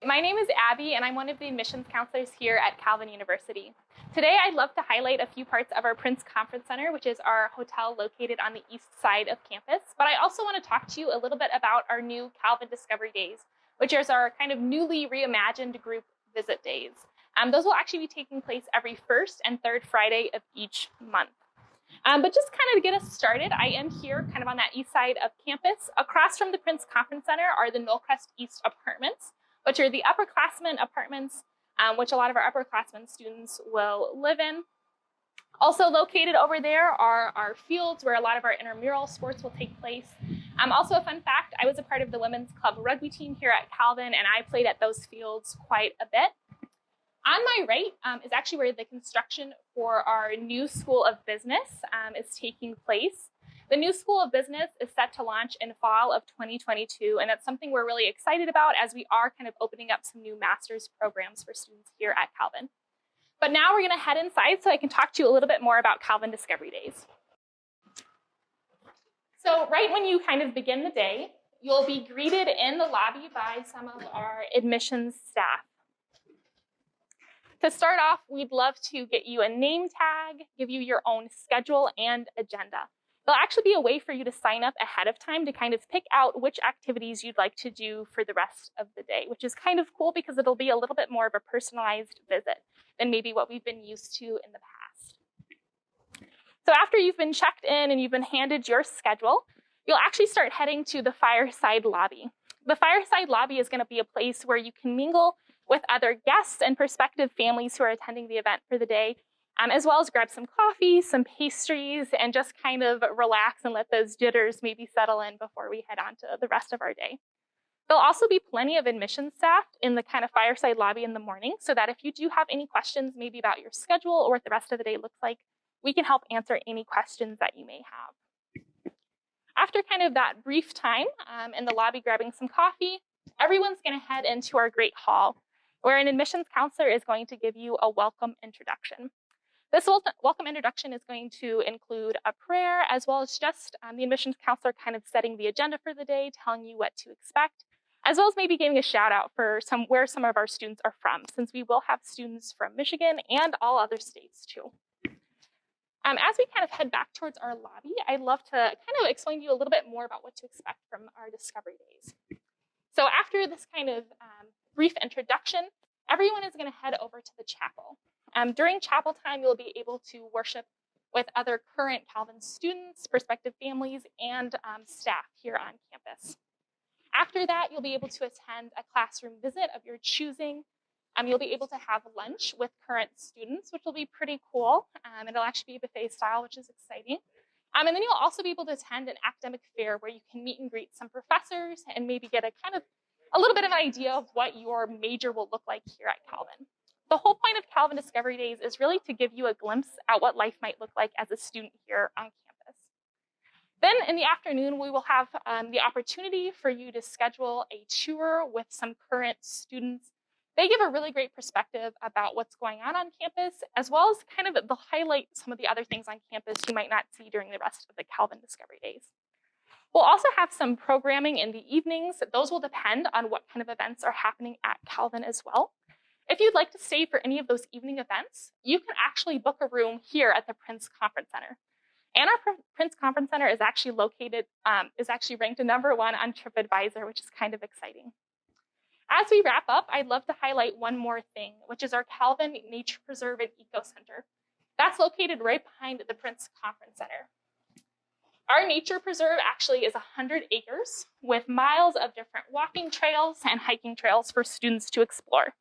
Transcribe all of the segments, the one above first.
My name is Abby, and I'm one of the admissions counselors here at Calvin University. Today, I'd love to highlight a few parts of our Prince Conference Center, which is our hotel located on the east side of campus. But I also want to talk to you a little bit about our new Calvin Discovery Days, which is our kind of newly reimagined group visit days. Those will actually be taking place every first and third Friday of each month. But just kind of to get us started, I am here kind of on that east side of campus. Across from the Prince Conference Center are the Knollcrest East apartments, which are the upperclassmen apartments, which a lot of our upperclassmen students will live in. Also located over there are our fields where a lot of our intramural sports will take place. Also a fun fact, I was a part of the women's club rugby team here at Calvin, and I played at those fields quite a bit. On my right is actually where the construction for our new School of Business is taking place. The new School of Business is set to launch in fall of 2022, and that's something we're really excited about as we are kind of opening up some new master's programs for students here at Calvin. But now we're going to head inside so I can talk to you a little bit more about Calvin Discovery Days. So right when you kind of begin the day, you'll be greeted in the lobby by some of our admissions staff. To start off, we'd love to get you a name tag, give you your own schedule and agenda. There'll actually be a way for you to sign up ahead of time to kind of pick out which activities you'd like to do for the rest of the day, which is kind of cool because it'll be a little bit more of a personalized visit than maybe what we've been used to in the past. So after you've been checked in and you've been handed your schedule, you'll actually start heading to the fireside lobby. The fireside lobby is going to be a place where you can mingle with other guests and prospective families who are attending the event for the day, as well as grab some coffee, some pastries, and just kind of relax and let those jitters maybe settle in before we head on to the rest of our day. There'll also be plenty of admissions staff in the kind of fireside lobby in the morning, so that if you do have any questions maybe about your schedule or what the rest of the day looks like, we can help answer any questions that you may have. After kind of that brief time in the lobby grabbing some coffee, everyone's going to head into our great hall, where an admissions counselor is going to give you a welcome introduction. This welcome introduction is going to include a prayer, as well as just the admissions counselor kind of setting the agenda for the day, telling you what to expect, as well as maybe giving a shout out for where some of our students are from, since we will have students from Michigan and all other states too. As we kind of head back towards our lobby, I'd love to kind of explain to you a little bit more about what to expect from our Discovery Days. So after this kind of brief introduction, everyone is going to head over to the chapel. During chapel time, you'll be able to worship with other current Calvin students, prospective families, and staff here on campus. After that, you'll be able to attend a classroom visit of your choosing. You'll be able to have lunch with current students, which will be pretty cool. It'll actually be a buffet style, which is exciting. And then you'll also be able to attend an academic fair where you can meet and greet some professors and maybe get a little bit of an idea of what your major will look like here at Calvin. The whole point of Calvin Discovery Days is really to give you a glimpse at what life might look like as a student here on campus. Then in the afternoon, we will have the opportunity for you to schedule a tour with some current students. They give a really great perspective about what's going on campus, as well as kind of they'll highlight some of the other things on campus you might not see during the rest of the Calvin Discovery Days. We'll also have some programming in the evenings. Those will depend on what kind of events are happening at Calvin as well. If you'd like to stay for any of those evening events, you can actually book a room here at the Prince Conference Center. And our Prince Conference Center is actually ranked #1 on TripAdvisor, which is kind of exciting. As we wrap up, I'd love to highlight one more thing, which is our Calvin Nature Preserve and Eco Center. That's located right behind the Prince Conference Center. Our nature preserve actually is 100 acres with miles of different walking trails and hiking trails for students to explore.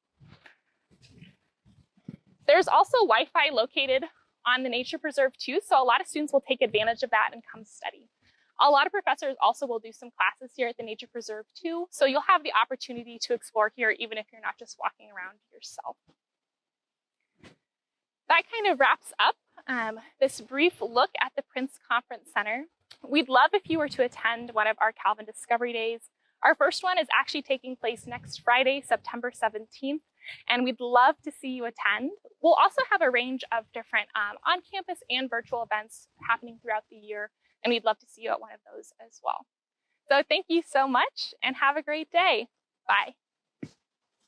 There's also Wi-Fi located on the nature preserve too, so a lot of students will take advantage of that and come study. A lot of professors also will do some classes here at the nature preserve too, so you'll have the opportunity to explore here even if you're not just walking around yourself. That kind of wraps up this brief look at the Prince Conference Center. We'd love if you were to attend one of our Calvin Discovery Days. Our first one is actually taking place next Friday, September 17th, and we'd love to see you attend. We'll also have a range of different on-campus and virtual events happening throughout the year, and we'd love to see you at one of those as well. So thank you so much, and have a great day. Bye.